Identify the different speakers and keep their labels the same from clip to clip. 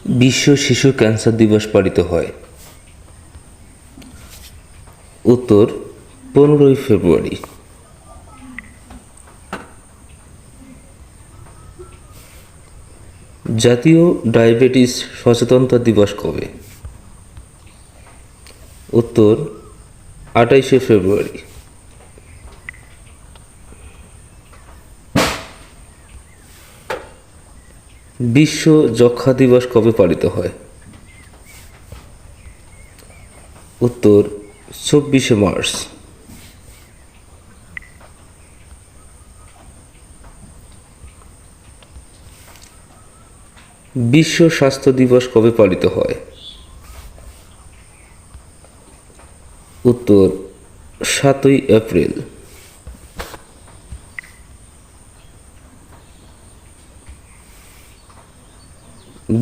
Speaker 1: বিশ্ব শিশু ক্যান্সার দিবস পালিত হয়? উত্তর 15ই ফেব্রুয়ারি। জাতীয় ডায়াবেটিস সচেতনতা দিবস কবে? উত্তর 28শে ফেব্রুয়ারি। বিশ্ব যক্ষ্মা দিবস কবে পালিত হয়? উত্তর 24শে মার্চ। বিশ্ব স্বাস্থ্য দিবস কবে পালিত হয়? উত্তর 7ই এপ্রিল।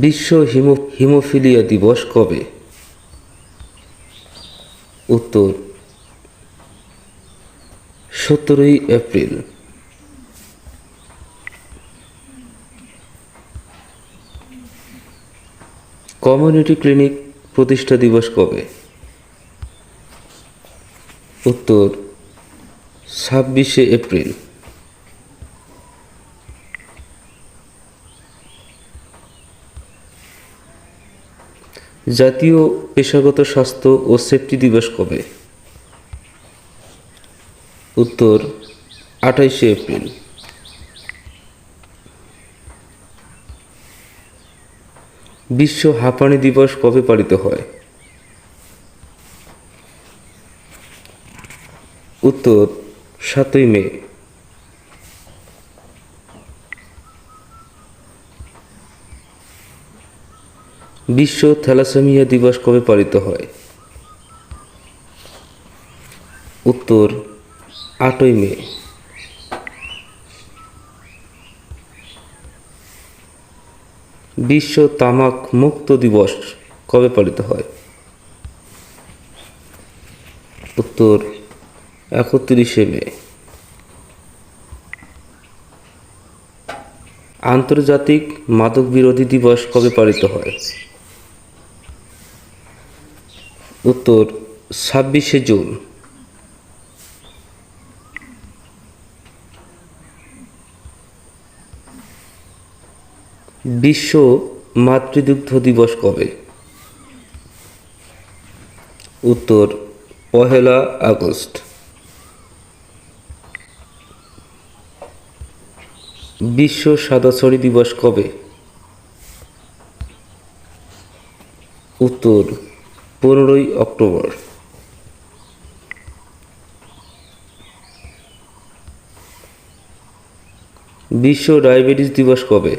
Speaker 1: বিশ্ব হিমোফিলিয়া দিবস কবে? উত্তর 17ই এপ্রিল। কমিউনিটি ক্লিনিক প্রতিষ্ঠা দিবস কবে? উত্তর 26শে এপ্রিল। জাতীয় পেশাগত স্বাস্থ্য ও সেফটি দিবস কবে? উত্তর 28শে এপ্রিল। বিশ্ব হাঁপানি দিবস কবে পালিত হয়? উত্তর 7ই মে। বিশ্ব থ্যালাসেমিয়া দিবস কবে পালিত হয়? উত্তর 8ই মে। বিশ্ব তামাক মুক্ত দিবস কবে পালিত হয়? উত্তর 31শে মে। আন্তর্জাতিক মাদক বিরোধী দিবস কবে পালিত হয়? উত্তর 26শে জুন। বিশ্ব মাতৃদুগ্ধ দিবস কবে? উত্তর 1 আগস্ট। বিশ্ব সাদা ছড়ি দিবস কবে? উত্তর 15ই অক্টোবর। বিশ্ব ডায়াবেটিস দিবস কবে?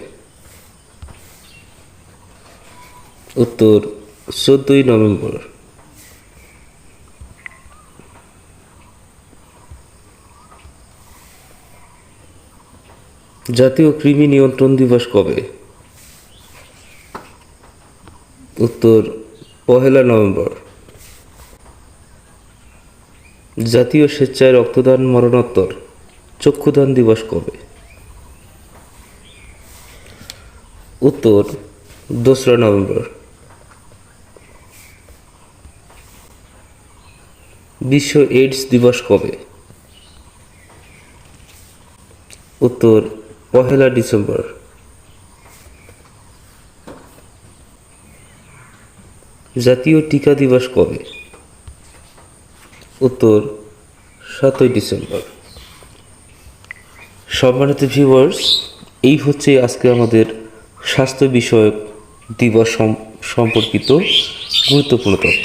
Speaker 1: উত্তর 14ই নভেম্বর। জাতীয় কৃমি নিয়ন্ত্রণ দিবস কবে? উত্তর 1 নভেম্বর। জাতীয় স্বেচ্ছায় রক্তদান মরণোত্তর চক্ষুদান দিবস কবে? উত্তর 2 নভেম্বর। বিশ্ব এইডস দিবস কবে? উত্তর 1 ডিসেম্বর। জাতীয় টিকা দিবস কবে? উত্তর 7ই ডিসেম্বর। সম্মানিত ভিউয়ার্স, এই হচ্ছে আজকে আমাদের স্বাস্থ্য বিষয়ক দিবস সম্পর্কিত গুরুত্বপূর্ণ তথ্য।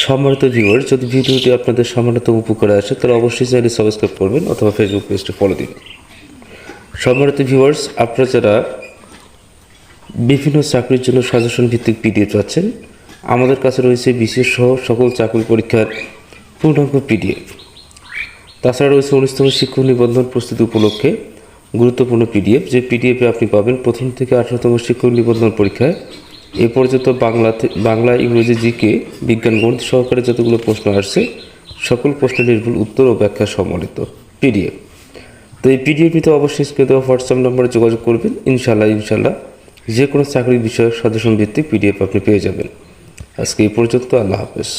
Speaker 1: সম্মানিত ভিউয়ার্স, যদি ভিডিওটি আপনাদের সামান্যতম উপকারে আসে তাহলে অবশ্যই চ্যানেলটি সাবস্ক্রাইব করবেন অথবা ফেসবুক পেজটি ফলো দিবেন। সম্মানিত ভিউয়ার্স, আপনারা যারা বিভিন্ন চাকরির জন্য সাজেশন ভিত্তিক পিডিএফ চাচ্ছেন, আমাদের কাছে রয়েছে বিশেষ সহ সকল চাকরি পরীক্ষার পূর্ণাঙ্গ পিডিএফ। তাছাড়া রয়েছে 19তম শিক্ষক নিবন্ধন প্রস্তুতি উপলক্ষে গুরুত্বপূর্ণ পিডিএফ, যে পিডিএফে আপনি পাবেন প্রথম থেকে 18তম শিক্ষক নিবন্ধন পরীক্ষায় এ পর্যন্ত বাংলা, ইংরেজি, জিকে, বিজ্ঞান, গণিত সহকারে যতগুলো প্রশ্ন আসছে সকল প্রশ্নের নির্ভুল উত্তর ও ব্যাখ্যা সম্বলিত পিডিএফ। তো এই পিডিএফটিতে অবশ্যই স্ক্রিনে দেওয়া হোয়াটসঅ্যাপ নম্বরে যোগাযোগ করবেন। ইনশাল্লাহ যে কোনো চাকরি বিষয়ক সাজেশন ভিত্তিক পিডিএফ আপনি পেয়ে যাবেন। আজকে এই পর্যন্ত। আল্লাহ হাফেজ।